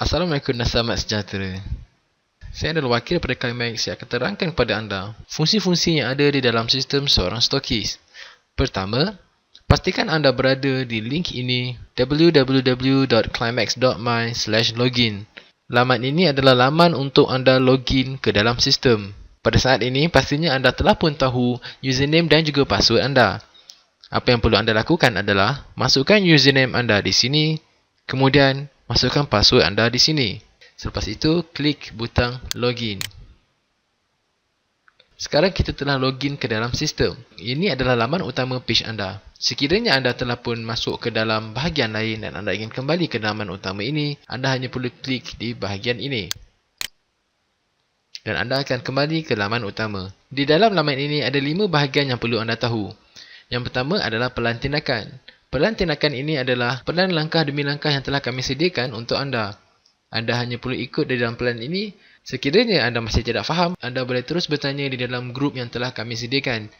Assalamualaikum dan selamat sejahtera. Saya adalah wakil daripada Climax yang akan terangkan kepada anda fungsi-fungsi yang ada di dalam sistem seorang stokis. Pertama, pastikan anda berada di link ini www.climax.my/login. Laman ini adalah laman untuk anda login ke dalam sistem. Pada saat ini, pastinya anda telah pun tahu username dan juga password anda. Apa yang perlu anda lakukan adalah masukkan username anda di sini, kemudian masukkan password anda di sini. Selepas itu, klik butang login. Sekarang kita telah login ke dalam sistem. Ini adalah laman utama page anda. Sekiranya anda telah pun masuk ke dalam bahagian lain dan anda ingin kembali ke laman utama ini, anda hanya perlu klik di bahagian ini. Dan anda akan kembali ke laman utama. Di dalam laman ini ada 5 bahagian yang perlu anda tahu. Yang pertama adalah pelan tindakan. Pelan tindakan ini adalah pelan langkah demi langkah yang telah kami sediakan untuk anda. Anda hanya perlu ikut di dalam pelan ini. Sekiranya anda masih tidak faham, anda boleh terus bertanya di dalam grup yang telah kami sediakan.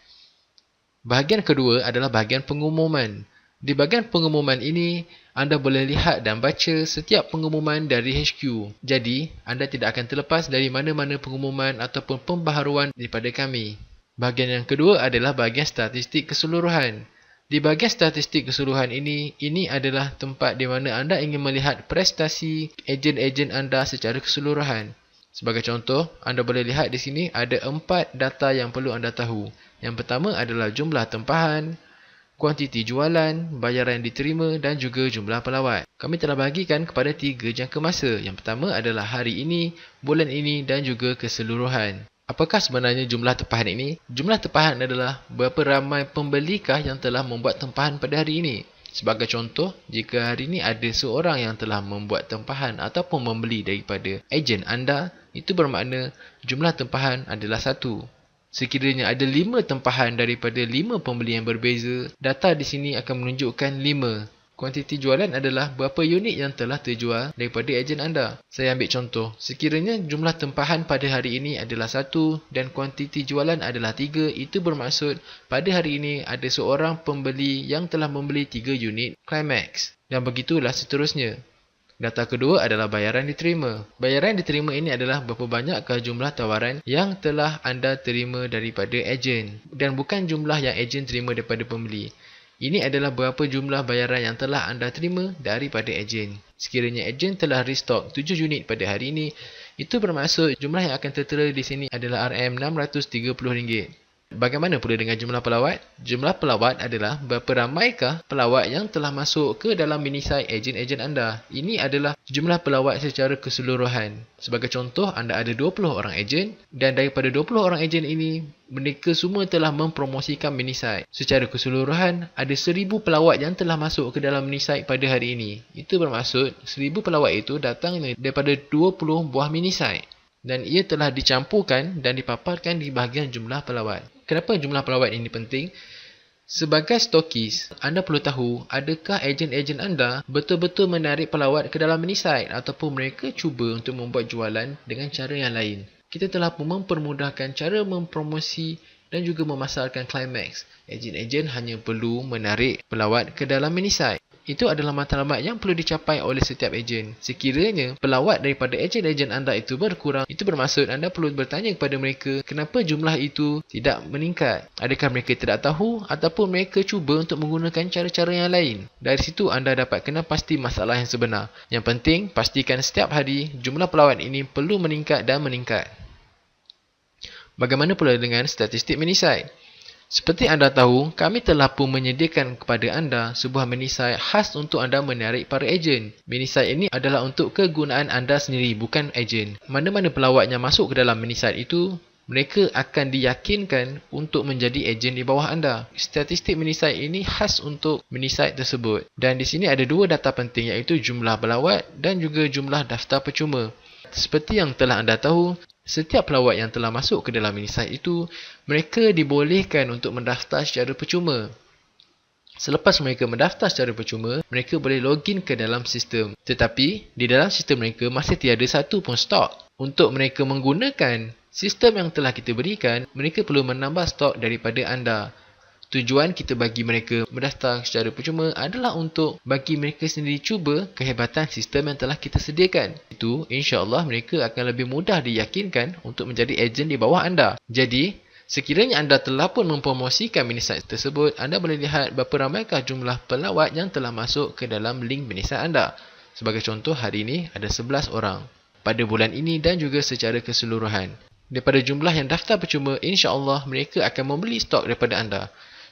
Bahagian kedua adalah bahagian pengumuman. Di bahagian pengumuman ini, anda boleh lihat dan baca setiap pengumuman dari HQ. Jadi, anda tidak akan terlepas dari mana-mana pengumuman ataupun pembaharuan daripada kami. Bahagian yang kedua adalah bahagian statistik keseluruhan. Di bahagian statistik keseluruhan ini adalah tempat di mana anda ingin melihat prestasi ejen-ejen anda secara keseluruhan. Sebagai contoh, anda boleh lihat di sini ada 4 data yang perlu anda tahu. Yang pertama adalah jumlah tempahan, kuantiti jualan, bayaran yang diterima dan juga jumlah pelawat. Kami telah bahagikan kepada 3 jangka masa. Yang pertama adalah hari ini, bulan ini dan juga keseluruhan. Apakah sebenarnya jumlah tempahan ini? Jumlah tempahan adalah berapa ramai pembelikah yang telah membuat tempahan pada hari ini. Sebagai contoh, jika hari ini ada seorang yang telah membuat tempahan ataupun membeli daripada ejen anda, itu bermakna jumlah tempahan adalah 1. Sekiranya ada 5 tempahan daripada 5 pembeli yang berbeza, data di sini akan menunjukkan 5. Kuantiti jualan adalah berapa unit yang telah terjual daripada ejen anda. Saya ambil contoh, sekiranya jumlah tempahan pada hari ini adalah 1 dan kuantiti jualan adalah 3, itu bermaksud pada hari ini ada seorang pembeli yang telah membeli 3 unit Climax. Dan begitulah seterusnya. Data kedua adalah bayaran diterima. Bayaran diterima ini adalah berapa banyakkah jumlah tawaran yang telah anda terima daripada ejen dan bukan jumlah yang ejen terima daripada pembeli. Ini adalah berapa jumlah bayaran yang telah anda terima daripada ejen. Sekiranya ejen telah restock 7 unit pada hari ini, itu bermaksud jumlah yang akan tertera di sini adalah RM630. Bagaimana pula dengan jumlah pelawat? Jumlah pelawat adalah berapa ramaikah pelawat yang telah masuk ke dalam mini site ejen-ejen anda. Ini adalah jumlah pelawat secara keseluruhan. Sebagai contoh, anda ada 20 orang ejen dan daripada 20 orang ejen ini, mereka semua telah mempromosikan mini site. Secara keseluruhan, ada 1000 pelawat yang telah masuk ke dalam mini site pada hari ini. Itu bermaksud 1000 pelawat itu datang daripada 20 buah mini site. Dan ia telah dicampurkan dan dipaparkan di bahagian jumlah pelawat. Kenapa jumlah pelawat ini penting? Sebagai stokis, anda perlu tahu adakah ejen-ejen anda betul-betul menarik pelawat ke dalam mini site ataupun mereka cuba untuk membuat jualan dengan cara yang lain. Kita telah pun mempermudahkan cara mempromosi dan juga memasarkan Climax. Ejen-ejen hanya perlu menarik pelawat ke dalam mini site. Itu adalah matlamat yang perlu dicapai oleh setiap ejen. Sekiranya pelawat daripada ejen-ejen anda itu berkurang, itu bermaksud anda perlu bertanya kepada mereka kenapa jumlah itu tidak meningkat. Adakah mereka tidak tahu ataupun mereka cuba untuk menggunakan cara-cara yang lain. Dari situ anda dapat kenal pasti masalah yang sebenar. Yang penting, pastikan setiap hari jumlah pelawat ini perlu meningkat dan meningkat. Bagaimana pula dengan statistik mini site? Seperti anda tahu, kami telah pun menyediakan kepada anda sebuah mini site khas untuk anda menarik para ejen. Mini site ini adalah untuk kegunaan anda sendiri, bukan ejen. Mana-mana pelawat yang masuk ke dalam mini site itu, mereka akan diyakinkan untuk menjadi ejen di bawah anda. Statistik mini site ini khas untuk mini site tersebut. Dan di sini ada 2 data penting, iaitu jumlah pelawat dan juga jumlah daftar percuma. Seperti yang telah anda tahu, setiap pelawat yang telah masuk ke dalam mini site itu, mereka dibolehkan untuk mendaftar secara percuma. Selepas mereka mendaftar secara percuma, mereka boleh login ke dalam sistem. Tetapi, di dalam sistem mereka masih tiada satu pun stok. Untuk mereka menggunakan sistem yang telah kita berikan, mereka perlu menambah stok daripada anda. Tujuan kita bagi mereka mendaftar secara percuma adalah untuk bagi mereka sendiri cuba kehebatan sistem yang telah kita sediakan. Itu insya-Allah mereka akan lebih mudah diyakinkan untuk menjadi ejen di bawah anda. Jadi, sekiranya anda telah pun mempromosikan mini site tersebut, anda boleh lihat berapa ramaikah jumlah pelawat yang telah masuk ke dalam link mini site anda. Sebagai contoh, hari ini ada 11 orang pada bulan ini dan juga secara keseluruhan. Daripada jumlah yang daftar percuma, insya-Allah mereka akan membeli stok daripada anda.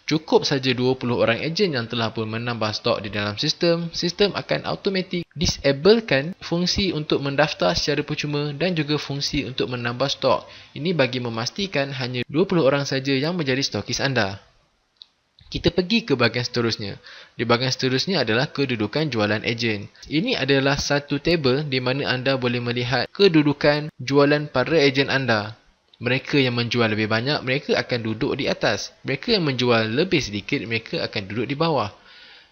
Cukup saja 20 orang ejen yang telah pun menambah stok di dalam sistem, sistem akan automatik disablekan fungsi untuk mendaftar secara percuma dan juga fungsi untuk menambah stok. Ini bagi memastikan hanya 20 orang saja yang menjadi stokis anda. Kita pergi ke bahagian seterusnya. Di bahagian seterusnya adalah kedudukan jualan ejen. Ini adalah satu tabel di mana anda boleh melihat kedudukan jualan para ejen anda. Mereka yang menjual lebih banyak, mereka akan duduk di atas. Mereka yang menjual lebih sedikit, mereka akan duduk di bawah.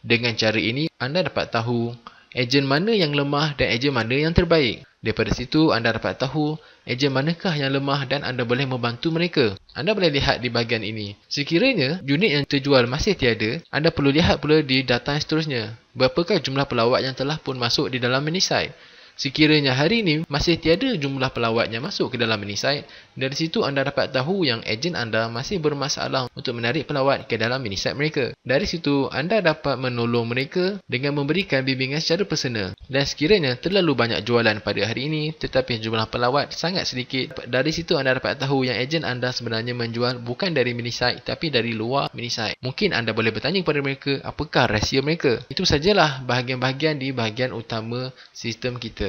Dengan cara ini, anda dapat tahu ejen mana yang lemah dan ejen mana yang terbaik. Daripada situ, anda dapat tahu ejen manakah yang lemah dan anda boleh membantu mereka. Anda boleh lihat di bahagian ini. Sekiranya unit yang terjual masih tiada, anda perlu lihat pula di data yang seterusnya. Berapakah jumlah pelawat yang telah pun masuk di dalam mini site? Sekiranya hari ini masih tiada jumlah pelawat yang masuk ke dalam mini site, dari situ anda dapat tahu yang ejen anda masih bermasalah untuk menarik pelawat ke dalam mini site mereka. Dari situ anda dapat menolong mereka dengan memberikan bimbingan secara personal. Dan sekiranya terlalu banyak jualan pada hari ini tetapi jumlah pelawat sangat sedikit, dari situ anda dapat tahu yang ejen anda sebenarnya menjual bukan dari mini site tapi dari luar mini site. Mungkin anda boleh bertanya kepada mereka apakah rahsia mereka. Itu sajalah bahagian-bahagian di bahagian utama sistem kita.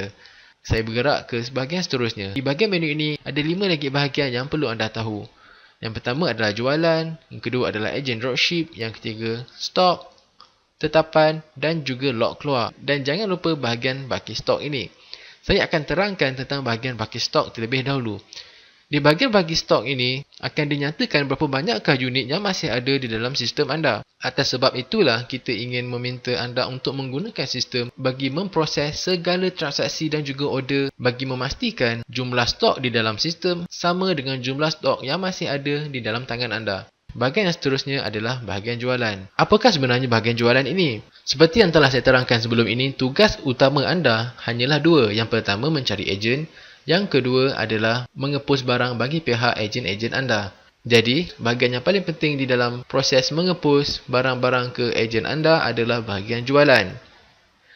Saya bergerak ke bahagian seterusnya. Di bahagian menu ini ada 5 lagi bahagian yang perlu anda tahu. Yang pertama adalah jualan, yang kedua adalah ejen dropship, yang ketiga stok, tetapan dan juga lot keluar. Dan jangan lupa bahagian baki stok ini. Saya akan terangkan tentang bahagian baki stok terlebih dahulu. Di bahagian bagi stok ini akan dinyatakan berapa banyakkah unit yang masih ada di dalam sistem anda. Atas sebab itulah kita ingin meminta anda untuk menggunakan sistem bagi memproses segala transaksi dan juga order bagi memastikan jumlah stok di dalam sistem sama dengan jumlah stok yang masih ada di dalam tangan anda. Bahagian yang seterusnya adalah bahagian jualan. Apakah sebenarnya bahagian jualan ini? Seperti yang telah saya terangkan sebelum ini, tugas utama anda hanyalah dua. Yang pertama mencari ejen. Yang kedua adalah mengepus barang bagi pihak ejen-ejen anda. Jadi, bahagian yang paling penting di dalam proses mengepus barang-barang ke ejen anda adalah bahagian jualan.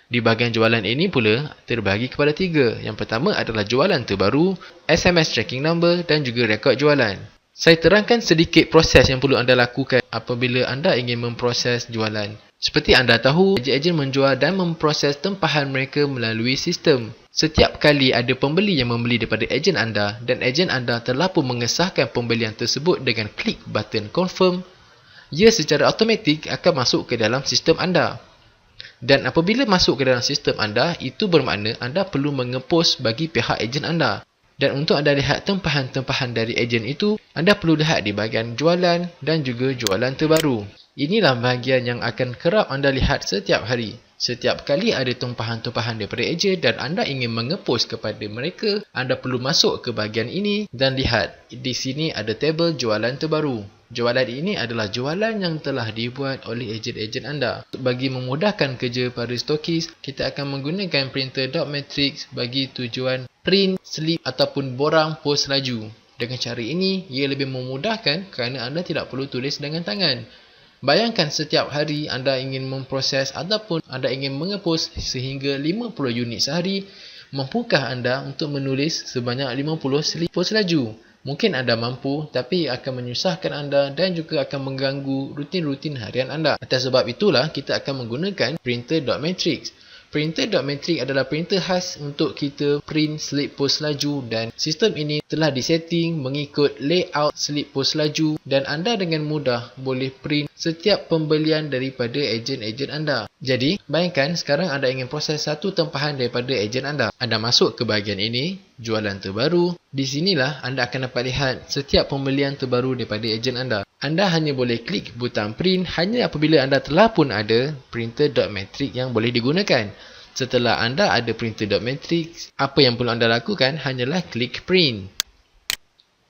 Di bahagian jualan ini pula terbahagi kepada 3. Yang pertama adalah jualan terbaru, SMS tracking number dan juga rekod jualan. Saya terangkan sedikit proses yang perlu anda lakukan apabila anda ingin memproses jualan. Seperti anda tahu, ejen-ejen menjual dan memproses tempahan mereka melalui sistem. Setiap kali ada pembeli yang membeli daripada ejen anda dan ejen anda telah pun mengesahkan pembelian tersebut dengan klik button confirm, ia secara automatik akan masuk ke dalam sistem anda. Dan apabila masuk ke dalam sistem anda, itu bermakna anda perlu mengepus bagi pihak ejen anda. Dan untuk anda lihat tempahan-tempahan dari ejen itu, anda perlu lihat di bahagian jualan dan juga jualan terbaru. Inilah bahagian yang akan kerap anda lihat setiap hari. Setiap kali ada tumpahan-tumpahan daripada ejen dan anda ingin mengepus kepada mereka, anda perlu masuk ke bahagian ini dan lihat. Di sini ada tabel jualan terbaru. Jualan ini adalah jualan yang telah dibuat oleh ejen-ejen anda. Bagi memudahkan kerja para stokis, kita akan menggunakan printer dot matrix bagi tujuan print, slip ataupun borang pos laju. Dengan cara ini, ia lebih memudahkan kerana anda tidak perlu tulis dengan tangan. Bayangkan setiap hari anda ingin memproses ataupun anda ingin mengepus sehingga 50 unit sehari. Mampukah anda untuk menulis sebanyak 50 slip pos laju? Mungkin anda mampu, tapi akan menyusahkan anda dan juga akan mengganggu rutin-rutin harian anda. Atas sebab itulah kita akan menggunakan printer dot matrix. Printer dot matrix adalah printer khas untuk kita print slip pos laju dan sistem ini telah disetting mengikut layout slip pos laju dan anda dengan mudah boleh print setiap pembelian daripada ejen-ejen anda. Jadi, bayangkan sekarang anda ingin proses satu tempahan daripada ejen anda. Anda masuk ke bahagian ini, jualan terbaru. Di sinilah anda akan dapat lihat setiap pembelian terbaru daripada ejen anda. Anda hanya boleh klik butang print hanya apabila anda telah pun ada printer dot matrix yang boleh digunakan. Setelah anda ada printer dot matrix, apa yang perlu anda lakukan hanyalah klik print.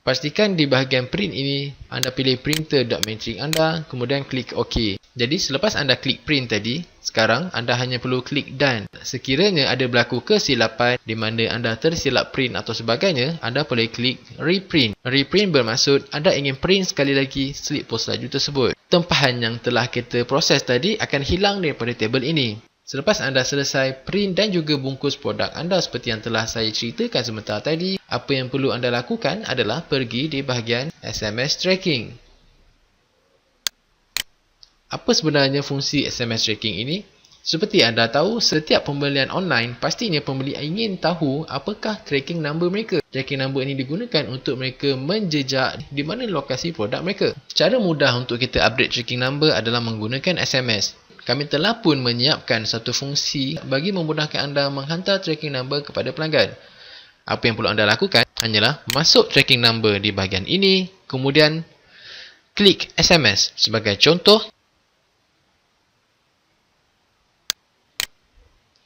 Pastikan di bahagian print ini, anda pilih printer.matrix anda, kemudian klik OK. Jadi selepas anda klik print tadi, sekarang anda hanya perlu klik done. Sekiranya ada berlaku kesilapan di mana anda tersilap print atau sebagainya, anda boleh klik reprint. Reprint bermaksud anda ingin print sekali lagi slip pos laju tersebut. Tempahan yang telah kita proses tadi akan hilang daripada tabel ini. Selepas anda selesai print dan juga bungkus produk anda seperti yang telah saya ceritakan sebentar tadi, apa yang perlu anda lakukan adalah pergi di bahagian SMS tracking. Apa sebenarnya fungsi SMS tracking ini? Seperti anda tahu, setiap pembelian online, pastinya pembeli ingin tahu apakah tracking number mereka. Tracking number ini digunakan untuk mereka menjejak di mana lokasi produk mereka. Cara mudah untuk kita update tracking number adalah menggunakan SMS. Kami telah pun menyiapkan satu fungsi bagi memudahkan anda menghantar tracking number kepada pelanggan. Apa yang perlu anda lakukan hanyalah masuk tracking number di bahagian ini, kemudian klik SMS. Sebagai contoh,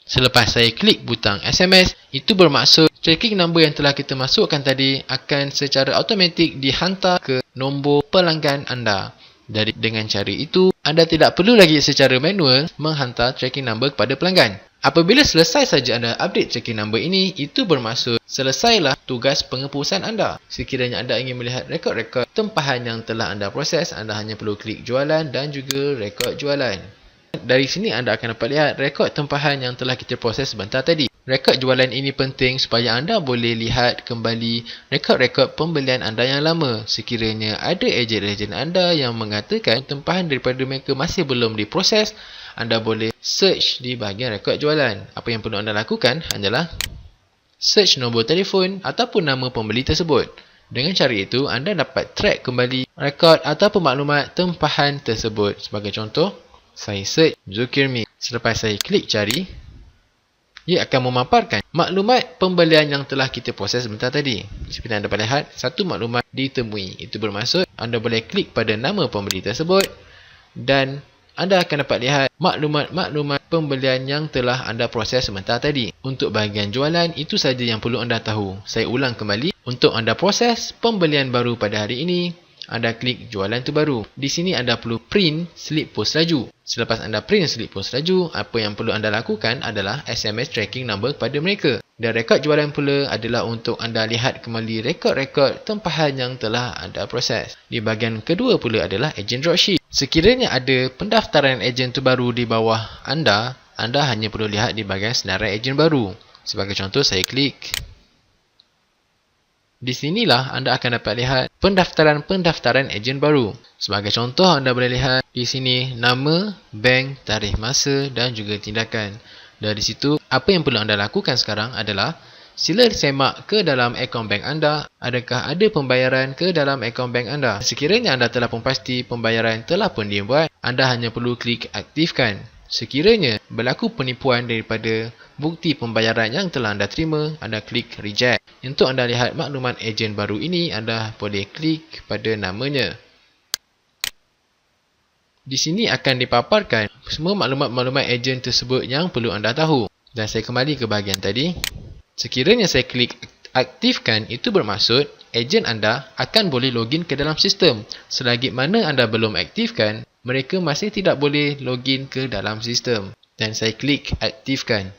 selepas saya klik butang SMS, itu bermaksud tracking number yang telah kita masukkan tadi akan secara automatik dihantar ke nombor pelanggan anda. Dengan cara itu, anda tidak perlu lagi secara manual menghantar tracking number kepada pelanggan. Apabila selesai saja anda update tracking number ini, itu bermaksud selesailah tugas pengepusan anda. Sekiranya anda ingin melihat rekod-rekod tempahan yang telah anda proses, anda hanya perlu klik jualan dan juga rekod jualan. Dari sini anda akan dapat lihat rekod tempahan yang telah kita proses sebentar tadi. Rekod jualan ini penting supaya anda boleh lihat kembali rekod-rekod pembelian anda yang lama. Sekiranya ada ejen-ejen anda yang mengatakan tempahan daripada mereka masih belum diproses, anda boleh search di bahagian rekod jualan. Apa yang perlu anda lakukan hanyalah search nombor telefon ataupun nama pembeli tersebut. Dengan cara itu, anda dapat track kembali rekod ataupun maklumat tempahan tersebut. Sebagai contoh, saya search Zulkirmi. Selepas saya klik cari, ia akan memaparkan maklumat pembelian yang telah kita proses sebentar tadi. Seperti anda dapat lihat, satu maklumat ditemui. Itu bermaksud anda boleh klik pada nama pembeli tersebut dan anda akan dapat lihat maklumat-maklumat pembelian yang telah anda proses sebentar tadi. Untuk bahagian jualan, itu saja yang perlu anda tahu. Saya ulang kembali. Untuk anda proses pembelian baru pada hari ini, anda klik jualan terbaru. Di sini anda perlu print slip pos laju. Selepas anda print slip pos laju, apa yang perlu anda lakukan adalah SMS tracking number kepada mereka. Dan rekod jualan pula adalah untuk anda lihat kembali rekod-rekod tempahan yang telah anda proses. Di bahagian kedua pula adalah ejen dropship. Sekiranya ada pendaftaran ejen terbaru di bawah anda hanya perlu lihat di bahagian senarai ejen baru. Sebagai contoh, saya klik. Di sinilah anda akan dapat lihat pendaftaran ejen baru. Sebagai contoh, anda boleh lihat di sini nama, bank, tarikh masa dan juga tindakan. Dari situ, apa yang perlu anda lakukan sekarang adalah sila semak ke dalam akaun bank anda. Adakah ada pembayaran ke dalam akaun bank anda? Sekiranya anda telah pun pasti pembayaran telah pun dibuat, anda hanya perlu klik aktifkan. Sekiranya berlaku penipuan daripada bukti pembayaran yang telah anda terima, anda klik reject. Untuk anda lihat maklumat ejen baru ini, anda boleh klik pada namanya. Di sini akan dipaparkan semua maklumat-maklumat ejen tersebut yang perlu anda tahu. Dan saya kembali ke bahagian tadi. Sekiranya saya klik aktifkan, itu bermaksud ejen anda akan boleh login ke dalam sistem. Selagi mana anda belum aktifkan, mereka masih tidak boleh login ke dalam sistem. Dan saya klik aktifkan.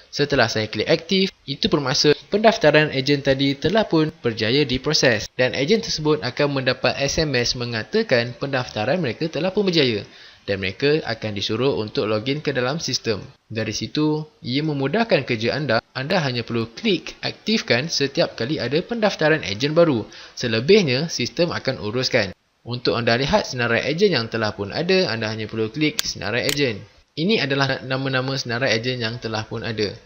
Setelah saya klik aktif, itu bermaksud pendaftaran ejen tadi telah pun berjaya diproses. Dan ejen tersebut akan mendapat SMS mengatakan pendaftaran mereka telah pun berjaya. Dan mereka akan disuruh untuk login ke dalam sistem. Dari situ, ia memudahkan kerja anda. Anda hanya perlu klik aktifkan setiap kali ada pendaftaran ejen baru. Selebihnya, sistem akan uruskan. Untuk anda lihat senarai ejen yang telah pun ada, anda hanya perlu klik senarai ejen. Ini adalah nama-nama senarai ejen yang telah pun ada.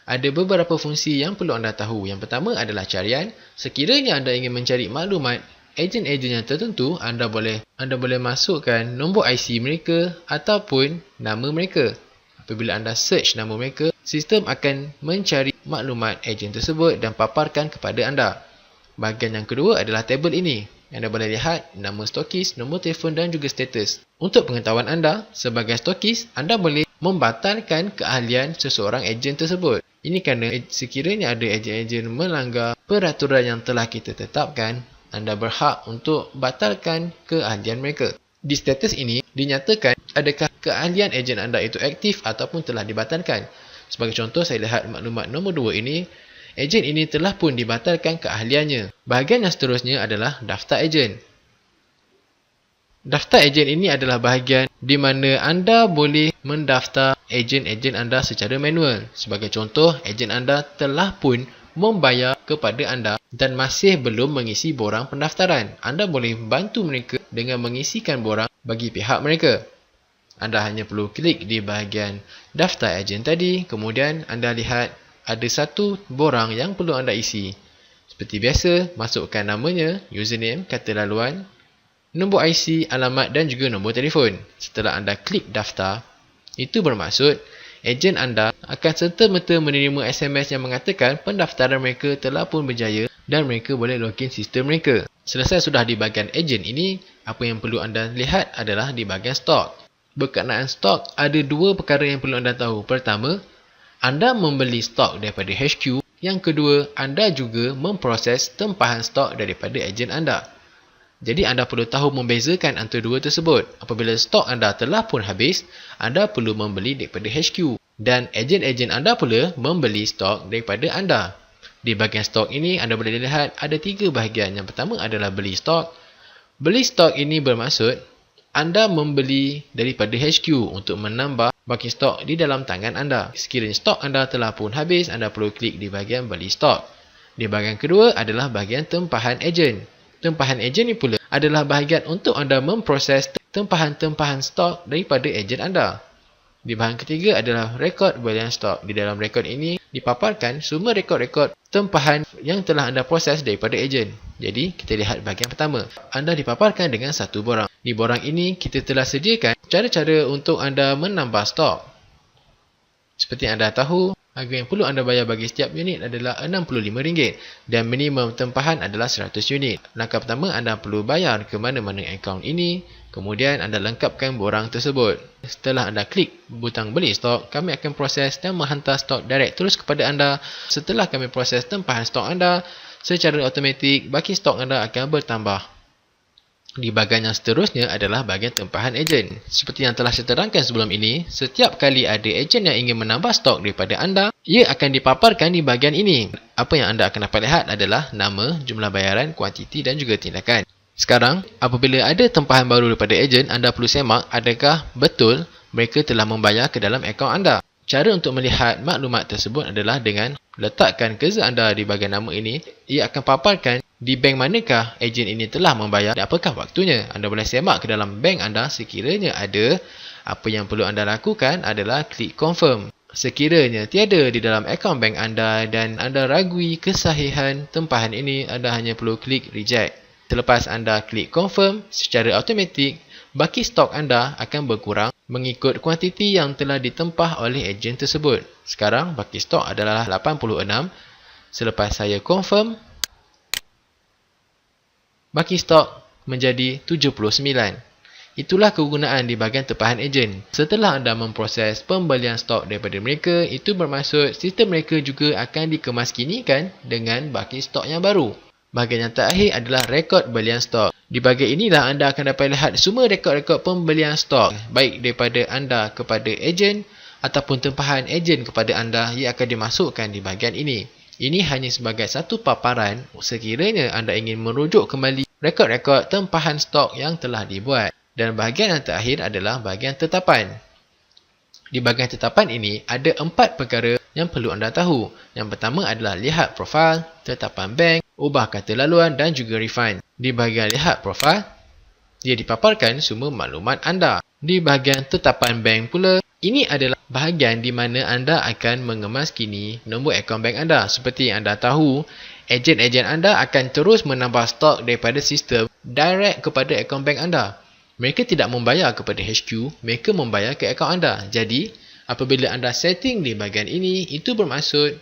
Ada beberapa fungsi yang perlu anda tahu. Yang pertama adalah carian. Sekiranya anda ingin mencari maklumat ejen-ejen yang tertentu, anda boleh masukkan nombor IC mereka ataupun nama mereka. Apabila anda search nama mereka, sistem akan mencari maklumat ejen tersebut dan paparkan kepada anda. Bahagian yang kedua adalah tabel ini. Anda boleh lihat nama stokis, nombor telefon dan juga status. Untuk pengetahuan anda, sebagai stokis, anda boleh membatalkan keahlian seseorang ejen tersebut. Ini kerana sekiranya ada ejen-ejen melanggar peraturan yang telah kita tetapkan, anda berhak untuk batalkan keahlian mereka. Di status ini, dinyatakan adakah keahlian ejen anda itu aktif ataupun telah dibatalkan. Sebagai contoh, saya lihat maklumat nombor 2 ini, ejen ini telah pun dibatalkan keahliannya. Bahagian yang seterusnya adalah daftar ejen. Daftar ejen ini adalah bahagian di mana anda boleh mendaftar ejen-ejen anda secara manual. Sebagai contoh, ejen anda telah pun membayar kepada anda dan masih belum mengisi borang pendaftaran. Anda boleh bantu mereka dengan mengisikan borang bagi pihak mereka. Anda hanya perlu klik di bahagian daftar ejen tadi, kemudian anda lihat ada satu borang yang perlu anda isi. Seperti biasa, masukkan namanya, username, kata laluan, nombor IC, alamat dan juga nombor telefon. Setelah anda klik daftar, itu bermaksud ejen anda akan serta-merta menerima SMS yang mengatakan pendaftaran mereka telah pun berjaya dan mereka boleh login sistem mereka. Selesai sudah di bahagian ejen ini, apa yang perlu anda lihat adalah di bahagian stok. Berkenaan stok, ada dua perkara yang perlu anda tahu. Pertama, anda membeli stok daripada HQ. Yang kedua, anda juga memproses tempahan stok daripada ejen anda. Jadi anda perlu tahu membezakan antara dua tersebut. Apabila stok anda telah pun habis, anda perlu membeli daripada HQ. Dan ejen-ejen anda pula membeli stok daripada anda. Di bahagian stok ini, anda boleh lihat ada 3 bahagian. Yang pertama adalah beli stok. Beli stok ini bermaksud anda membeli daripada HQ untuk menambah baki stok di dalam tangan anda. Sekiranya stok anda telah pun habis, anda perlu klik di bahagian beli stok. Di bahagian kedua adalah bahagian tempahan ejen. Tempahan ejen ini pula adalah bahagian untuk anda memproses tempahan-tempahan stok daripada ejen anda. Di bahagian ketiga adalah rekod belian stok. Di dalam rekod ini dipaparkan semua rekod-rekod tempahan yang telah anda proses daripada ejen. Jadi, kita lihat bahagian pertama. Anda dipaparkan dengan satu borang. Di borang ini, kita telah sediakan cara-cara untuk anda menambah stok. Seperti anda tahu, harga yang perlu anda bayar bagi setiap unit adalah RM65 dan minimum tempahan adalah 100 unit. Langkah pertama, anda perlu bayar ke mana-mana akaun ini, kemudian anda lengkapkan borang tersebut. Setelah anda klik butang beli stok, kami akan proses dan menghantar stok direct terus kepada anda. Setelah kami proses tempahan stok anda, secara automatik baki stok anda akan bertambah. Di bahagian yang seterusnya adalah bahagian tempahan ejen. Seperti yang telah saya terangkan sebelum ini, setiap kali ada ejen yang ingin menambah stok daripada anda, ia akan dipaparkan di bahagian ini. Apa yang anda akan dapat lihat adalah nama, jumlah bayaran, kuantiti dan juga tindakan. Sekarang, apabila ada tempahan baru daripada ejen, anda perlu semak adakah betul mereka telah membayar ke dalam akaun anda. Cara untuk melihat maklumat tersebut adalah dengan letakkan cursor anda di bahagian nama ini. Ia akan paparkan di bank manakah ejen ini telah membayar dan apakah waktunya. Anda boleh semak ke dalam bank anda sekiranya ada. Apa yang perlu anda lakukan adalah klik confirm. Sekiranya tiada di dalam akaun bank anda dan anda ragui kesahihan tempahan ini, anda hanya perlu klik reject. Selepas anda klik confirm, secara automatik baki stok anda akan berkurang mengikut kuantiti yang telah ditempah oleh ejen tersebut. Sekarang baki stok adalah 86. Selepas saya confirm, baki stok menjadi 79. Itulah kegunaan di bahagian tempahan ejen. Setelah anda memproses pembelian stok daripada mereka, itu bermaksud sistem mereka juga akan dikemaskinikan dengan baki stok yang baru. Bahagian yang terakhir adalah rekod belian stok. Di bahagian inilah anda akan dapat lihat semua rekod-rekod pembelian stok, baik daripada anda kepada ejen ataupun tempahan ejen kepada anda, ia akan dimasukkan di bahagian ini. Ini hanya sebagai satu paparan sekiranya anda ingin merujuk kembali rekod-rekod tempahan stok yang telah dibuat. Dan bahagian yang terakhir adalah bahagian tetapan. Di bahagian tetapan ini ada 4 perkara yang perlu anda tahu. Yang pertama adalah lihat profil, tetapan bank, ubah kata laluan dan juga refund. Di bahagian lihat profil, dia dipaparkan semua maklumat anda. Di bahagian tetapan bank pula, ini adalah bahagian di mana anda akan mengemaskini nombor akaun bank anda. Seperti yang anda tahu, ejen-ejen anda akan terus menambah stok daripada sistem direct kepada akaun bank anda. Mereka tidak membayar kepada HQ, mereka membayar ke akaun anda. Jadi, apabila anda setting di bahagian ini, itu bermaksud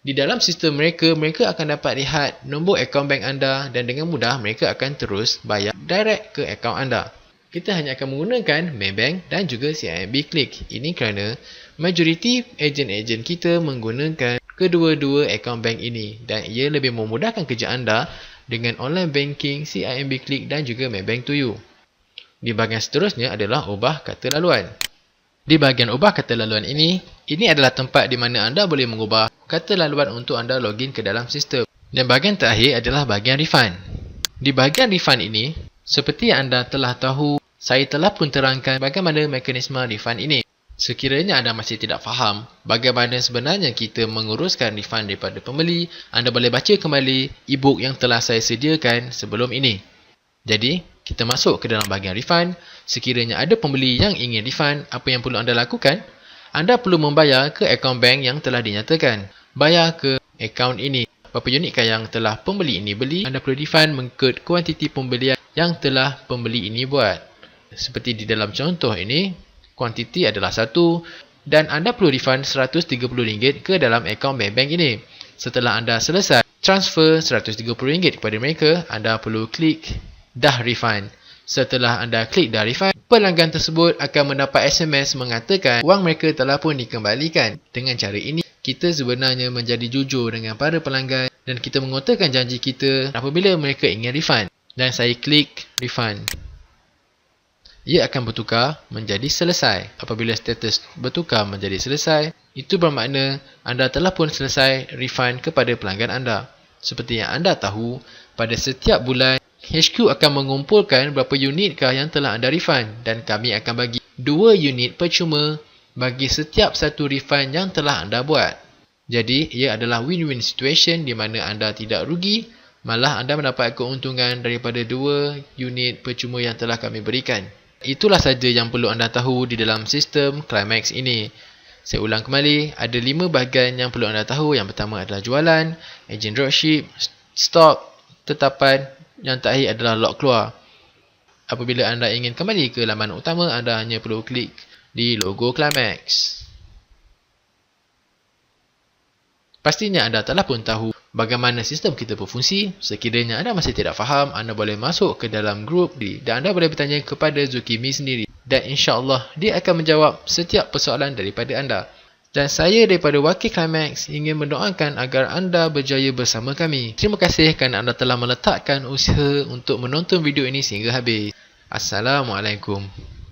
di dalam sistem mereka, mereka akan dapat lihat nombor akaun bank anda dan dengan mudah mereka akan terus bayar direct ke akaun anda. Kita hanya akan menggunakan Maybank dan juga CIMB Click. Ini kerana majoriti ejen-ejen kita menggunakan kedua-dua akaun bank ini dan ia lebih memudahkan kerja anda dengan online banking, CIMB Click dan juga Maybank to You. Di bahagian seterusnya adalah ubah kata laluan. Di bahagian ubah kata laluan ini adalah tempat di mana anda boleh mengubah kata laluan untuk anda login ke dalam sistem. Dan bahagian terakhir adalah bahagian refund. Di bahagian refund ini, seperti yang anda telah tahu, saya telah pun terangkan bagaimana mekanisme refund ini. Sekiranya anda masih tidak faham bagaimana sebenarnya kita menguruskan refund daripada pembeli, anda boleh baca kembali e-book yang telah saya sediakan sebelum ini. Jadi, kita masuk ke dalam bahagian refund. Sekiranya ada pembeli yang ingin refund, apa yang perlu anda lakukan? Anda perlu membayar ke akaun bank yang telah dinyatakan. Bayar ke akaun ini. Berapa unitkah yang telah pembeli ini beli? Anda perlu refund mengikut kuantiti pembelian yang telah pembeli ini buat. Seperti di dalam contoh ini, kuantiti adalah 1 dan anda perlu refund RM130 ke dalam akaun bank ini. Setelah anda selesai transfer RM130 kepada mereka, anda perlu klik dah refund. Setelah anda klik dah refund, pelanggan tersebut akan mendapat SMS mengatakan wang mereka telah pun dikembalikan. Dengan cara ini, kita sebenarnya menjadi jujur dengan para pelanggan dan kita mengutarakan janji kita apabila mereka ingin refund. Dan saya klik refund. Ia akan bertukar menjadi selesai. Apabila status bertukar menjadi selesai, itu bermakna anda telah pun selesai refund kepada pelanggan anda. Seperti yang anda tahu, pada setiap bulan, HQ akan mengumpulkan berapa unitkah yang telah anda refund dan kami akan bagi 2 unit percuma bagi setiap satu refund yang telah anda buat. Jadi, ia adalah win-win situation di mana anda tidak rugi, malah anda mendapat keuntungan daripada 2 unit percuma yang telah kami berikan. Itulah saja yang perlu anda tahu di dalam sistem Climax ini. Saya ulang kembali, ada 5 bahagian yang perlu anda tahu. Yang pertama adalah jualan, agent dropship, stok, tetapan, yang terakhir adalah log keluar. Apabila anda ingin kembali ke laman utama, anda hanya perlu klik di logo Climax. Pastinya anda telah pun tahu bagaimana sistem kita berfungsi. Sekiranya anda masih tidak faham, anda boleh masuk ke dalam grup dan anda boleh bertanya kepada Zulkifli sendiri. Dan insya-Allah dia akan menjawab setiap persoalan daripada anda. Dan saya daripada Wakil Climax ingin mendoakan agar anda berjaya bersama kami. Terima kasih kerana anda telah meletakkan usaha untuk menonton video ini sehingga habis. Assalamualaikum.